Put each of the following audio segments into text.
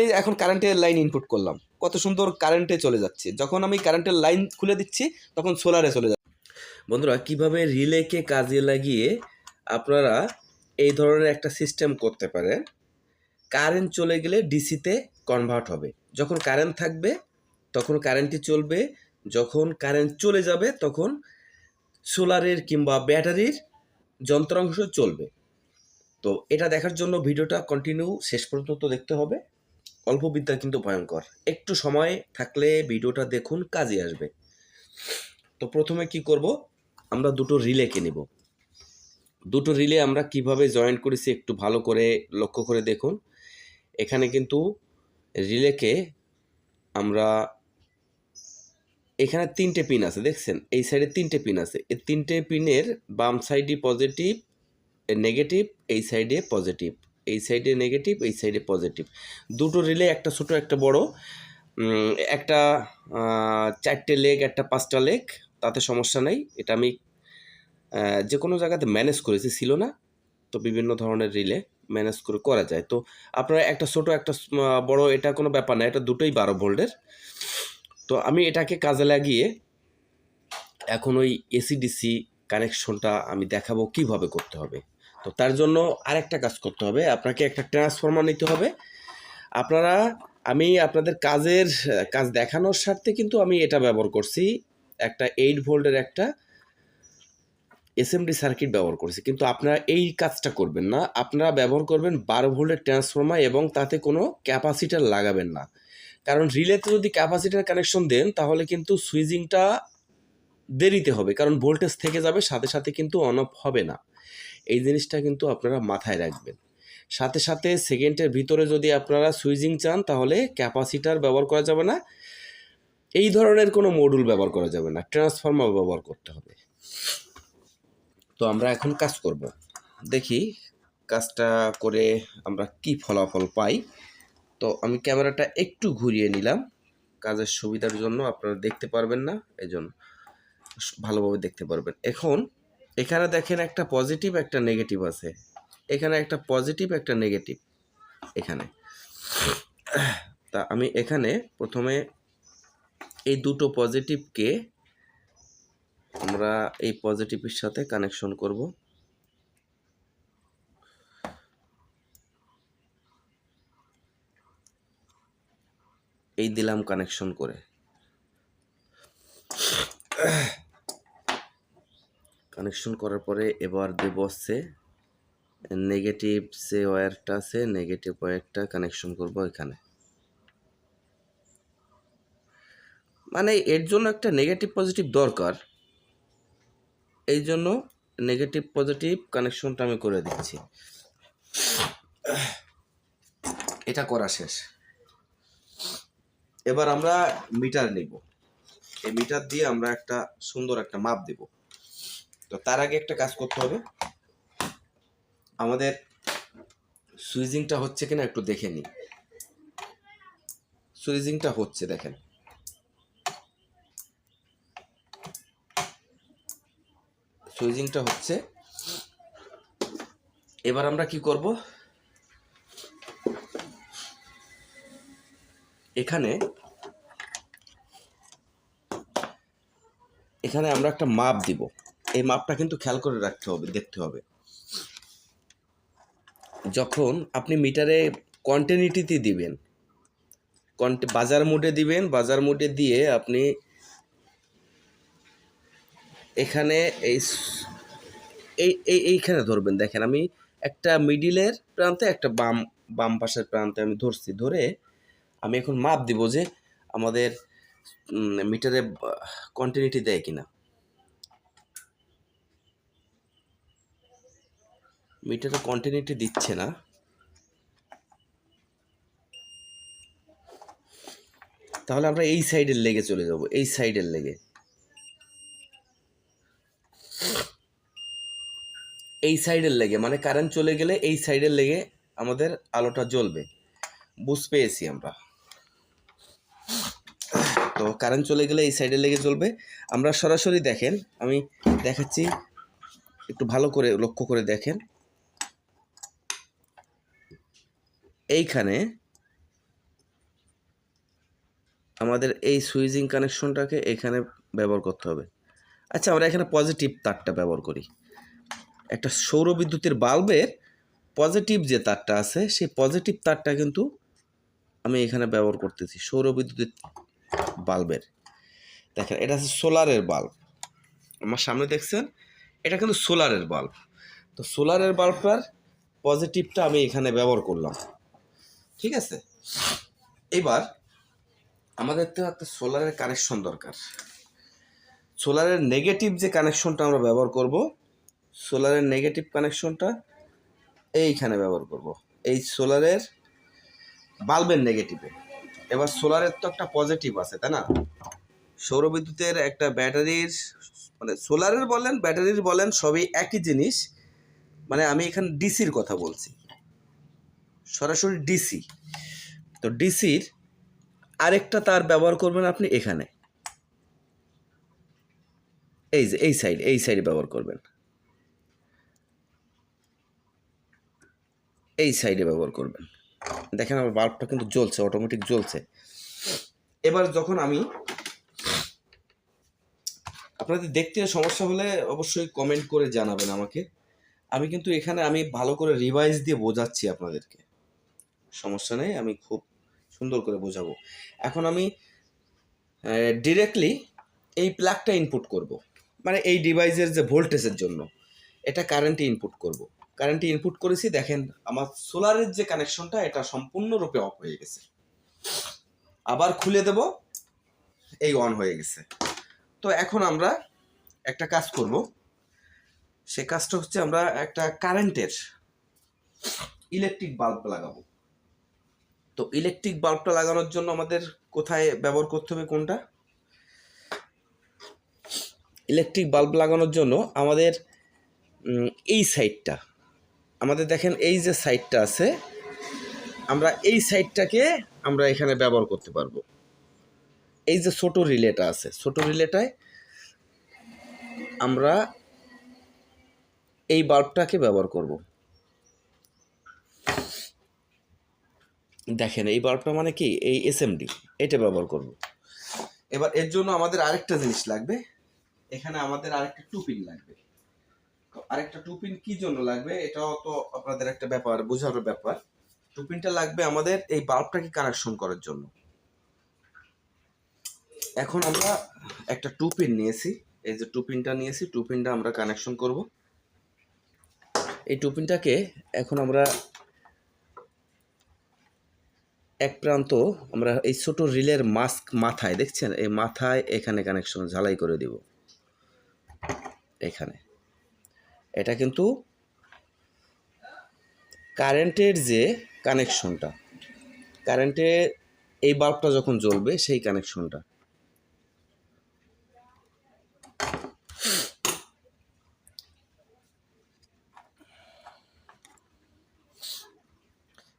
এই এখন কারেন্টের লাইন ইনপুট করলাম, কত সুন্দর কারেন্টে চলে যাচ্ছে। যখন আমি কারেন্টের লাইন খুলে দিচ্ছি তখন সোলারে চলে যাচ্ছে। বন্ধুরা, কিভাবে রিলেকে কাজে লাগিয়ে আপনারা এই ধরনের একটা সিস্টেম করতে পারেন। কারেন্ট চলে গেলে ডিসিতে কনভার্ট হবে, যখন কারেন্ট থাকবে তখন কারেন্টই চলবে, যখন কারেন্ট চলে যাবে তখন সোলারের কিংবা ব্যাটারির যন্ত্রাংশ চলবে। তো এটা দেখার জন্য ভিডিওটা কন্টিনিউ শেষ পর্যন্ত দেখতে হবে। অল্প বিদ্যা কিন্তু ভয়ঙ্কর, একটু সময় থাকলে ভিডিওটা দেখুন, কাজে আসবে। তো প্রথমে কি করব, আমরা দুটো রিলেকে নিব। দুটো রিলে আমরা কিভাবে জয়েন্ট করেছি একটু ভালো করে লক্ষ্য করে দেখুন। এখানে কিন্তু রিলেকে আমরা, এখানে তিনটে পিন আছে দেখছেন, এই সাইডে তিনটে পিন আছে। এই তিনটে পিনের বাম সাইডে পজিটিভ নেগেটিভ, এই সাইডে পজিটিভ, এই সাইডে নেগেটিভ, এই সাইডে পজিটিভ। দুটো রিলে, একটা ছোট একটা বড়, একটা 4টে লেগ, একটা 5টা লেগ, তাতে সমস্যা নেই। এটা আমি যে কোনো জায়গাতে ম্যানেজ করেছি, ছিল না তো বিভিন্ন ধরনের রিলে ম্যানেজ করে করা যায়। তো আপনারা একটা ছোট একটা বড়, এটা কোনো ব্যাপার না, এটা দুটোই 12 ভোল্টের। তো আমি এটাকে কাজে লাগিয়ে এখন ওই এসিডিসি কানেকশনটা আমি দেখাবো কিভাবে করতে হবে। তো তার জন্য আরেকটা কাজ করতে হবে, আপনাকে একটা ট্রান্সফরমার নিতে হবে। আমি আপনাদের কাজ দেখানোর স্বার্থে কিন্তু আমি এটা ব্যবহার করছি, একটা 8 ভোল্টের একটা এসএমডি সার্কিট ব্যবহার করছি। কিন্তু আপনারা এই কাজটা করবেন না, আপনারা ব্যবহার করবেন 12 ভোল্টের ট্রান্সফরমার এবং তাতে কোনো ক্যাপাসিটার লাগাবেন না। কারণ রিলেতে যদি ক্যাপাসিটার কানেকশন দেন তাহলে কিন্তু সুইচিংটা দেরিতে হবে, কারণ ভোল্টেজ থেকে যাবে, সাথে সাথে কিন্তু অন অফ হবে না। এই জিনিসটা কিন্তু আপনারা মাথায় রাখবেন। সাথে সাথে সেকেন্ডের ভিতরে যদি আপনারা সুইচিং চান তাহলে ক্যাপাসিটার ব্যবহার করা যাবে না, এই ধরনের কোনো মডিউল ব্যবহার করা যাবে না, ট্রান্সফরমার ব্যবহার করতে হবে। তো আমরা এখন কাজ করব, দেখি কাজটা করে আমরা কি ফলাফল পাই। তো আমি ক্যামেরাটা একটু ঘুরিয়ে নিলাম কাজের সুবিধার জন্য, আপনারা দেখতে পারবেন না, এই জন্য ভালোভাবে দেখতে পারবেন। এখন এখানে দেখেন একটা পজিটিভ একটা নেগেটিভ আছে, এখানে একটা পজিটিভ একটা নেগেটিভ এখানে। তা আমি এখানে প্রথমে এই দুটো পজিটিভকে আমরা এই পজিটিভের সাথে কানেকশন করব। এই দিলাম কানেকশন করে। কানেকশন করার পরে এবার দেব হচ্ছে নেগেটিভ, যে ওয়্যারটা আছে নেগেটিভ ওয়্যারটা কানেকশন করব এখানে। মানে এর জন্য একটা নেগেটিভ পজিটিভ দরকার, এই জন্য নেগেটিভ পজিটিভ কানেকশনটা আমি করে দিচ্ছি। এটা করা শেষ। এবার আমরা মিটার নিব, এই মিটার দিয়ে আমরা একটা সুন্দর একটা মাপ দেব। তো তার আগে একটা কাজ করতে হবে, আমাদের সুইচিংটা হচ্ছে কিনা একটু দেখে নিই। সুইচিংটা হচ্ছে, দেখেন সুইচিংটা হচ্ছে। এবার আমরা কি করব, এখানে আমরা একটা মাপ দিব। এই মাপটা কিন্তু খেয়াল করে রাখতে হবে, দেখতে হবে। যখন আপনি মিটারে কন্টিনিউটিতে দিবেন, বাজার মোডে দিবেন, বাজার মোডে দিয়ে আপনি এখানে এইখানে ধরবেন। দেখেন আমি একটা মিডিলের প্রান্তে, একটা বাম পাশের প্রান্তে আমি ধরছি, ধরে আমি এখন মাপ দিব যে আমাদের মিটারে কন্টিনিউটি দেয় কিনা। মিটারে কন্টিনিউটি দিচ্ছে না, তাহলে আমরা এই সাইডের লেগে চলে যাব, এই সাইডের লেগে, এই সাইডের লেগে, মানে কারেন্ট চলে গেলে এই সাইডের লেগে আমাদের আলোটা জ্বলবে। বুঝ পেয়েছি আমরা। তো কারেন্ট চলে গেলে এই সাইডের লেগে জ্বলবে। আমরা সরাসরি দেখেন, আমি দেখাচ্ছি, একটু ভালো করে লক্ষ্য করে দেখেন। এইখানে আমাদের এই সুইচিং কানেকশনটাকে এখানে ব্যবহার করতে হবে। আচ্ছা, আমরা এখানে পজিটিভ তারটা ব্যবহার করি। একটা সৌর বিদ্যুতের বাল্বের পজিটিভ যে তারটা আছে সেই পজিটিভ তারটা কিন্তু আমি এখানে ব্যবহার করতেছি সৌর বিদ্যুতের বাল্বের। দেখেন, এটা হচ্ছে সোলারের বাল্ব। আমার সামনে দেখছেন, এটা কিন্তু সোলারের বাল্ব। তো সোলারের বাল্বটার পজিটিভটা আমি এখানে ব্যবহার করলাম, ঠিক আছে। এবার আমাদের তো একটা সোলারের কানেকশন দরকার। সোলারের নেগেটিভ যে কানেকশনটা আমরা ব্যবহার করব, সোলারের নেগেটিভ কানেকশনটা এইখানে ব্যবহার করব, এই সোলারের বাল্বের নেগেটিভে। এবার সোলারের তো একটা পজিটিভ আছে, তাই না? সৌরবিদ্যুতের একটা ব্যাটারির, মানে সোলারের বলেন ব্যাটারির বলেন সবই একই জিনিস। মানে আমি এখানে ডিসির কথা বলছি, সরাসরি ডিসি। তো ডিসির আরেকটা তার ব্যবহার করবেন আপনি এখানে, এই যে এই সাইডে ব্যবহার করবেন, এই সাইডে ব্যবহার করবেন। দেখেন আমার বাল্বটা কিন্তু জ্বলছে, অটোমেটিক জ্বলছে। এবার যখন আমি, আপনাদের দেখতে সমস্যা হলে অবশ্যই কমেন্ট করে জানাবেন আমাকে। আমি কিন্তু এখানে আমি ভালো করে রিভাইজ দিয়ে বোঝাচ্ছি আপনাদেরকে, সমস্যা নেই, আমি খুব সুন্দর করে বোঝাবো। এখন আমি ডিরেক্টলি এই প্লাগটা ইনপুট করব, মানে এই ডিভাইসের যে ভোল্টেজের জন্য এটা কারেন্টে ইনপুট করব। কারেন্টে ইনপুট করেছি, দেখেন আমার সোলারের যে কানেকশনটা এটা সম্পূর্ণরূপে অফ হয়ে গেছে। আবার খুলে দেব, এই অন হয়ে গেছে। তো এখন আমরা একটা কাজ করব, সে কাজটা হচ্ছে আমরা একটা কারেন্টের ইলেকট্রিক বাল্ব লাগাবো। তো ইলেকট্রিক বাল্বটা লাগানোর জন্য আমাদের কোথায় ব্যবহার করতে হবে, কোনটা? ইলেকট্রিক বাল্ব লাগানোর জন্য আমাদের এই সাইডটা, আমাদের দেখেন এই যে সাইডটা আছে, আমরা এই সাইডটাকে আমরা এখানে ব্যবহার করতে পারবো। এই যে ছোট রিলেটা আছে, ছোট রিলেটায় আমরা এই বাল্বটাকে ব্যবহার করব। দেখেন এই বাল্বটা মানে কি, এই এসএমডি, এটা ব্যবহার করব। এবার এর জন্য আমাদের আরেকটা জিনিস লাগবে, এখানে আমাদের আরেকটা টুপিন লাগবে। তো আরেকটা টুপিন কি জন্য লাগবে, এটাও তো আপনাদের একটা ব্যাপার, বোঝানোর ব্যাপার। টুপিনটা লাগবে আমাদের এই বাল্বটাকে কানেকশন করার জন্য। এখন আমরা একটা টুপিন নিয়েছি, এই যে টুপিনটা নিয়েছি, টুপিনটা আমরা কানেকশন করব। এই টুপিনটাকে এখন আমরা এক প্রান্ত আমরা এই ছোট রিলের মাথায়, দেখছেন এই মাথায় এখানে কানেকশন ঝালাই করে দিব এখানে। এটা কিন্তু কারেন্টের যে কানেকশনটা, কারেন্টে এই বাল্বটা যখন জ্বলবে সেই কানেকশনটা।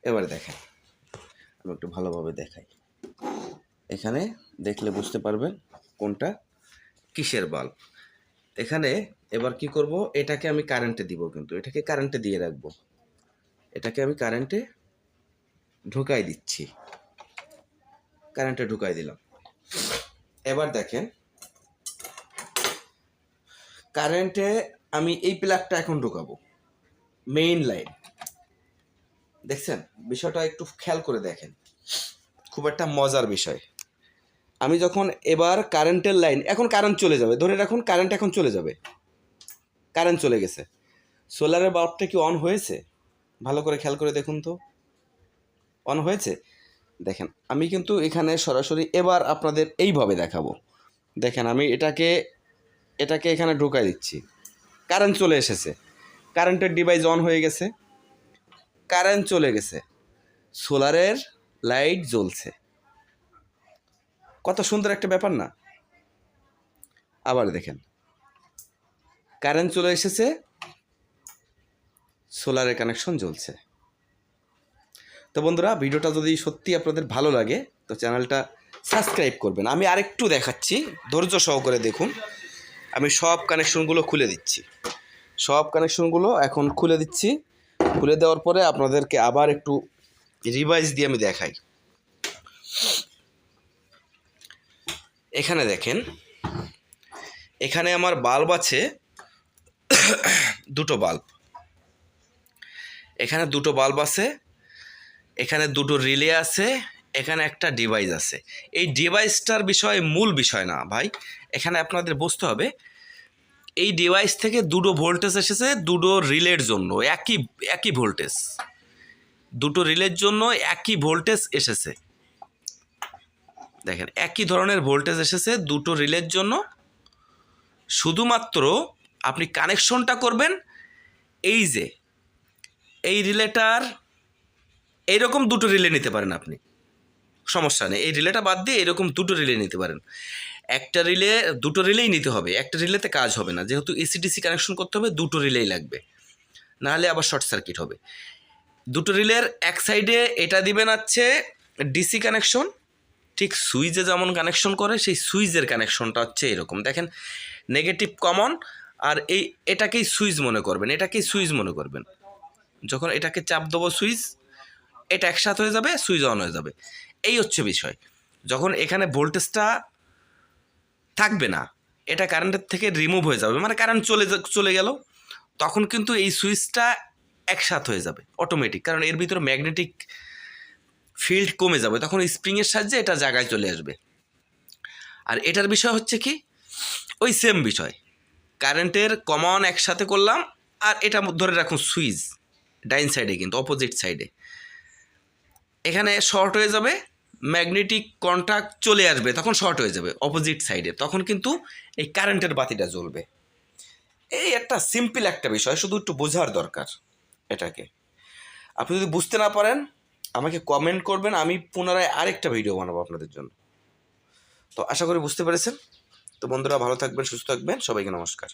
এবারে দেখেন, আমি একটু ভালোভাবে দেখাই, এখানে দেখলে বুঝতে পারবেন কোনটা কিসের বাল্ব। এখানে এবার কি করব, এটাকে আমি কারেন্টে দিব, কিন্তু এটাকে কারেন্টে দিয়ে রাখবো, এটাকে আমি কারেন্টে ঢুকাই দিচ্ছি, কারেন্টে ঢুকাই দিলাম। এবার দেখেন কারেন্টে আমি এই প্লাগটা এখন ঢুকাবো, মেইন লাইন। দেখছেন বিষয়টা একটু খেয়াল করে দেখেন, খুব একটা মজার বিষয়। আমি যখন এবার কারেন্টের লাইন, এখন কারেন্ট চলে যাবে, ধরে রাখুন কারেন্ট এখন চলে যাবে, কারেন্ট চলে গেছে। সোলারের বাল্বটা কি অন হয়েছে? ভালো করে খেয়াল করে দেখুন তো, অন হয়েছে? দেখেন আমি কিন্তু এখানে সরাসরি এবার আপনাদের এইভাবে দেখাবো। দেখেন আমি এটাকে এখানে ঢুকাই দিচ্ছি, কারেন্ট চলে এসেছে, কারেন্টের ডিভাইস অন হয়ে গেছে, কারেন্ট চলে গেছে, সোলারের লাইট জ্বলছে। কত সুন্দর একটা ব্যাপার না? আবার দেখেন কারেন্ট চলে এসেছে, সোলারের কানেকশন জ্বলছে। তো বন্ধুরা, ভিডিওটা যদি সত্যি আপনাদের ভালো লাগে তো চ্যানেলটা সাবস্ক্রাইব করবেন। আমি আরেকটু দেখাচ্ছি, ধৈর্য সহকারে দেখুন। আমি সব কানেকশনগুলো খুলে দিচ্ছি, সব কানেকশনগুলো এখন খুলে দিচ্ছি। খুলে দেওয়ার পরে আপনাদেরকে আবার একটু রিভাইজ দিয়ে আমি দেখাই। এখানে দেখেন, এখানে আমার বাল্ব আছে দুটো বাল্ব, এখানে দুটো বাল্ব আছে, এখানে দুটো রিলে আছে, এখানে একটা ডিভাইস আছে। এই ডিভাইসটার বিষয় মূল বিষয় না ভাই, এখানে আপনাদের বুঝতে হবে এই ডিভাইস থেকে দুটো ভোল্টেজ এসেছে দুটো রিলের জন্য, একই ভোল্টেজ, দুটো রিলের জন্য একই ভোল্টেজ এসেছে। দেখেন একই ধরনের ভোল্টেজ এসেছে দুটো রিলের জন্য, শুধুমাত্র আপনি কানেকশনটা করবেন এই যে এই রিলেটার, এইরকম দুটো রিলে নিতে পারেন আপনি, সমস্যা নেই, এই রিলেটা বাদ দিয়ে এরকম দুটো রিলে নিতে পারেন। একটা রিলে, দুটো রিলেই নিতে হবে, একটা রিলেতে কাজ হবে না, যেহেতু এসিডিসি কানেকশন করতে হবে দুটো রিলেই লাগবে, নাহলে আবার শর্ট সার্কিট হবে। দুটো রিলের এক সাইডে এটা দিবেন হচ্ছে ডিসি কানেকশন, ঠিক সুইচে যেমন কানেকশন করে সেই সুইচের কানেকশনটা হচ্ছে এরকম। দেখেন নেগেটিভ কমন, আর এটাকেই সুইচ মনে করবেন, এটাকেই সুইচ মনে করবেন। যখন এটাকে চাপ দেবো সুইচ, এটা একসাথে হয়ে যাবে, সুইচ অন হয়ে যাবে। এই হচ্ছে বিষয়। যখন এখানে ভোল্টেজটা থাকবে না, এটা কারেন্টের থেকে রিমুভ হয়ে যাবে, মানে কারেন্ট চলে গেল, তখন কিন্তু এই সুইচটা একসাথ হয়ে যাবে অটোমেটিক, কারণ এর ভিতরে ম্যাগনেটিক ফিল্ড কমে যাবে, তখন স্প্রিংয়ের সাহায্যে এটা জায়গায় চলে আসবে। আর এটার বিষয় হচ্ছে কি, ওই সেম বিষয়, কারেন্টের কমন একসাথে করলাম, আর এটা ধরে রাখুন সুইচ ডাইন সাইডে, কিন্তু অপোজিট সাইডে এখানে শর্ট হয়ে যাবে, ম্যাগনেটিক কন্ট্যাক্ট চলে আসবে, তখন শর্ট হয়ে যাবে অপোজিট সাইডে, তখন কিন্তু এই কারেন্টের বাতিটা জ্বলবে। এই একটা সিম্পল একটা বিষয়, শুধু একটু বোঝার দরকার এটাকে। আপনি যদি বুঝতে না পারেন আমাকে কমেন্ট করবেন, আমি পুনরায় আরেকটা ভিডিও বানাবো আপনাদের জন্য। তো আশা করি বুঝতে পেরেছেন। তো বন্ধুরা ভালো থাকবেন, সুস্থ থাকবেন, সবাইকে নমস্কার।